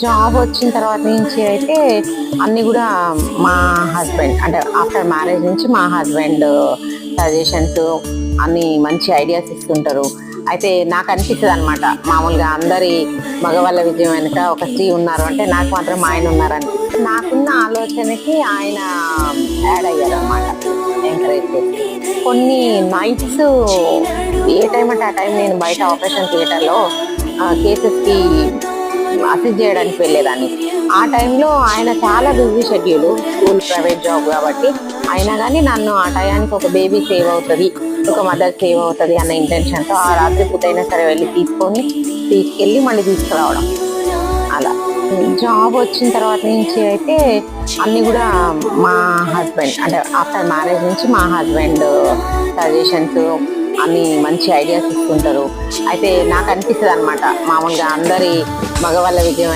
Job వచ్చిన తర్వాత నుంచి అయితే అన్నీ గూడా మా హస్బెండ్ అంటే ఆఫ్టర్ మ్యారేజ్ నుంచి మా హస్బెండ్ సజెషన్స్ అన్నీ మంచి ఐడియాస్ ఇస్తుంటారు. అయితే నాకు అనిపిస్తది అనమాట. మామూలుగా అందరి మగవాళ్ళ విజయం వెనుక ఒక స్త్రీ ఉన్నారు అంటే నాకు మాత్రం మా ఆయన ఉన్నారనిపిస్తది. నాకున్న ఆలోచనకి ఆయన యాడ్ అయ్యారనమాట. ఎంకరేజ్ చేసి. కొన్ని నైట్స్ ఏ టైం అంటే ఆ టైం నేను బయట ఆపరేషన్ థియేటర్‌లో కేసెస్‌కి అసిస్ట్ చేయడానికి వెళ్ళేదాన్ని. ఆ టైంలో ఆయన చాలా busy schedule. School, private job గాబట్టి. అయినా గానీ నన్ను ఆ టయానికి ఒక బేబీ సేవ్ అవుతది, ఒక మదర్ సేవ్ అవుతది అన్న ఇంటెన్షన్‌తో ఆ రాత్రి పూటైనా సరే వెళ్లి తీసుకెళ్ళి మళ్ళీ తీసుకురావడం. అలా. జాబ్ వచ్చిన తర్వాత నుంచి అయితే అన్నీ గూడా మా హస్బెండ్ అంటే ఆఫ్టర్ మ్యారేజ్ నుంచి మా హస్బెండ్ సజెషన్స్ అన్నీ మంచి ఐడియాస్ ఇస్తుంటారు. అయితే నాకు అనిపిస్తదనమాట. మామూలుగా అందరి మగవాళ్ళ విజయం